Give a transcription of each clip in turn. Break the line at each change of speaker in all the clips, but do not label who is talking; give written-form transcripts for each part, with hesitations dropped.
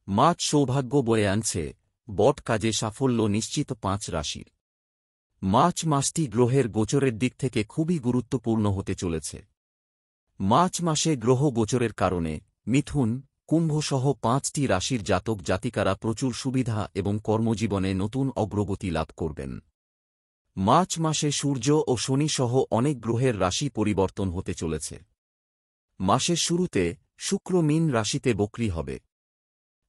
March সৌভাগ্য বয়ে আনছে, বট কাজে সাফল্য নিশ্চিত 5 রাশির। মার্চ মাসটি গ্রহের গোচরের দিক থেকে খুবই গুরুত্বপূর্ণ হতে চলেছে। মার্চ মাসে গ্রহ গোচরের কারণে মিথুন, কুম্ভসহ 5টি রাশির জাতক জাতিকারা প্রচুর সুবিধা এবং কর্মজীবনে নতুন অগ্রগতি লাভ করবেন। মার্চ মাসে সূর্য ও শনি সহ অনেক গ্রহের রাশি পরিবর্তন হতে চলেছে। মাসের শুরুতে শুক্র মীন রাশিতে বক্রী হবে।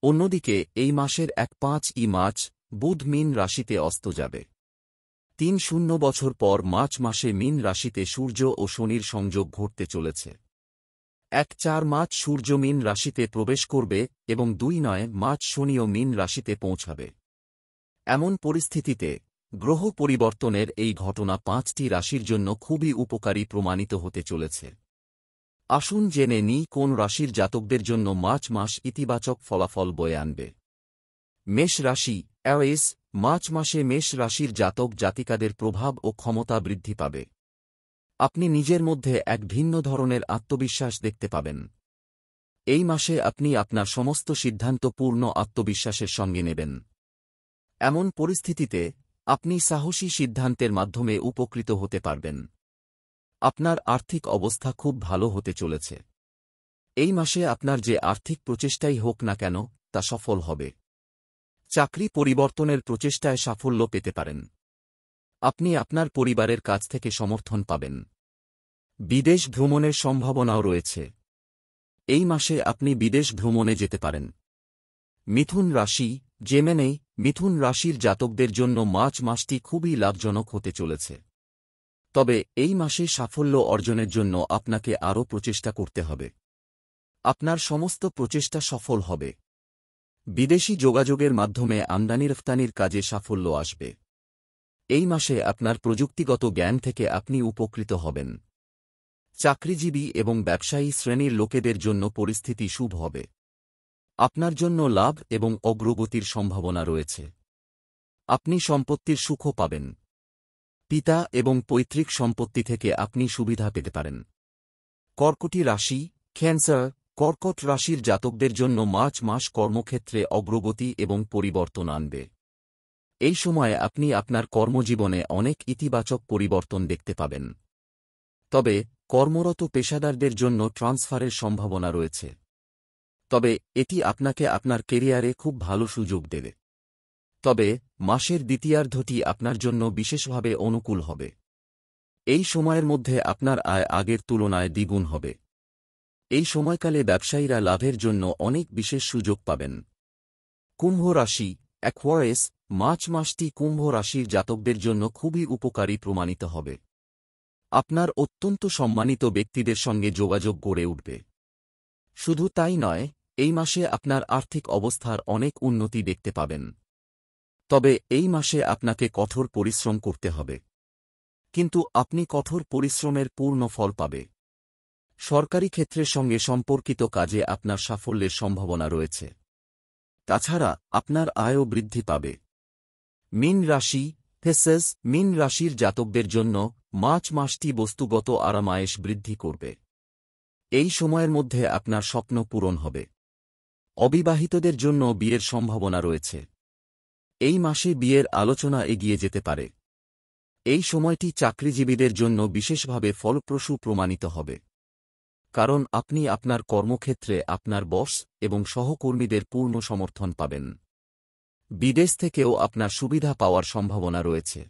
অন্যদিকে এই মাসের 1-5 মার্চ বুধ মীন রাশিতে অস্ত যাবে। 3 বছর পর মার্চ মাসে মীন রাশিতে সূর্য ও শনির সংযোগ ঘটতে চলেছে। 1-4 মার্চ সূর্য মীন রাশিতে প্রবেশ করবে এবং 2-9 মার্চ শনিও মীন রাশিতে পৌঁছাবে। এমন পরিস্থিতিতে গ্রহ পরিবর্তনের এই ঘটনা 5টি রাশির জন্য খুবই উপকারী প্রমাণিত হতে চলেছে। আসুন জেনে নিই কোন রাশির জাতকদের জন্য মার্চ মাস ইতিবাচক ফলাফল বয়ে আনবে। মেষ রাশি, অ্যাওয়েস। মার্চ মাসে মেষ রাশির জাতক জাতিকাদের প্রভাব ও ক্ষমতা বৃদ্ধি পাবে। আপনি নিজের মধ্যে এক ভিন্ন ধরনের আত্মবিশ্বাস দেখতে পাবেন। এই মাসে আপনি আপনার সমস্ত সিদ্ধান্ত পূর্ণ আত্মবিশ্বাসের সঙ্গে নেবেন। এমন পরিস্থিতিতে আপনি সাহসী সিদ্ধান্তের মাধ্যমে উপকৃত হতে পারবেন। আপনার আর্থিক অবস্থা খুব ভালো হতে চলেছে। এই মাসে আপনার যে আর্থিক প্রচেষ্টাই হোক না কেন তা সফল হবে। চাকরি পরিবর্তনের প্রচেষ্টায় সাফল্য পেতে পারেন। আপনি আপনার পরিবারের কাছ থেকে সমর্থন পাবেন। বিদেশ ভ্রমণের সম্ভাবনাও রয়েছে। এই মাসে আপনি বিদেশ ভ্রমণে যেতে পারেন। মিথুন রাশি, জেমেনে। মিথুন রাশির জাতকদের জন্য মার্চ মাসটি খুবই লাভজনক হতে চলেছে। তবে এই মাসে সাফল্য অর্জনের জন্য আপনাকে আরও প্রচেষ্টা করতে হবে। আপনার সমস্ত প্রচেষ্টা সফল হবে। বিদেশি যোগাযোগের মাধ্যমে আমদানি রফতানির কাজে সাফল্য আসবে। এই মাসে আপনার প্রযুক্তিগত জ্ঞান থেকে আপনি উপকৃত হবেন। চাকরিজীবী এবং ব্যবসায়ী শ্রেণীর লোকেদের জন্য পরিস্থিতি শুভ হবে। আপনার জন্য লাভ এবং অগ্রগতির সম্ভাবনা রয়েছে। আপনি সম্পত্তির সুখও পাবেন। পিতা এবং পৈতৃক সম্পত্তি থেকে আপনি সুবিধা পেতে পারেন। কর্কটি রাশি, ক্যান্সার। কর্কট রাশির জাতকদের জন্য মার্চ মাস কর্মক্ষেত্রে অগ্রগতি এবং পরিবর্তন আনবে। এই সময়ে আপনি আপনার কর্মজীবনে অনেক ইতিবাচক পরিবর্তন দেখতে পাবেন। তবে কর্মরত পেশাদারদের জন্য ট্রান্সফারের সম্ভাবনা রয়েছে। তবে এটি আপনাকে আপনার কেরিয়ারে খুব ভালো সুযোগ দেবে। তবে মাসের দ্বিতীয়ার্ধটি আপনার জন্য বিশেষভাবে অনুকূল হবে। এই সময়ের মধ্যে আপনার আয় আগের তুলনায় দ্বিগুণ হবে। এই সময়কালে ব্যবসায়ীরা লাভের জন্য অনেক বিশেষ সুযোগ পাবেন। কুম্ভ রাশি, অ্যাকোয়ারিয়াস। মার্চ মাসটি কুম্ভ রাশির জাতকদের জন্য খুবই উপকারী প্রমাণিত হবে। আপনার অত্যন্ত সম্মানিত ব্যক্তিদের সঙ্গে যোগাযোগ গড়ে উঠবে। শুধু তাই নয়, এই মাসে আপনার আর্থিক অবস্থার অনেক উন্নতি দেখতে পাবেন। তবে এই মাসে আপনাকে কঠোর পরিশ্রম করতে হবে। কিন্তু আপনি কঠোর পরিশ্রমের পূর্ণ ফল পাবে। সরকারি ক্ষেত্রের সঙ্গে সম্পর্কিত কাজে আপনার সাফল্যের সম্ভাবনা রয়েছে। তাছাড়া আপনার আয়ও বৃদ্ধি পাবে। মীন রাশি, থেসেস। মীন রাশির জাতকদের জন্য মার্চ মাসটি বস্তুগত আরামায়েশ বৃদ্ধি করবে। এই সময়ের মধ্যে আপনার স্বপ্ন পূরণ হবে। অবিবাহিতদের জন্য বিয়ের সম্ভাবনা রয়েছে। এই মাসে বিয়ের আলোচনা এগিয়ে যেতে পারে। এই সময়টি চাকরিজীবীদের জন্য বিশেষভাবে ফলপ্রসূ প্রমাণিত হবে। কারণ আপনি আপনার কর্মক্ষেত্রে আপনার বস এবং সহকর্মীদের পূর্ণ সমর্থন পাবেন। বিদেশ থেকেও আপনার সুবিধা পাওয়ার সম্ভাবনা রয়েছে।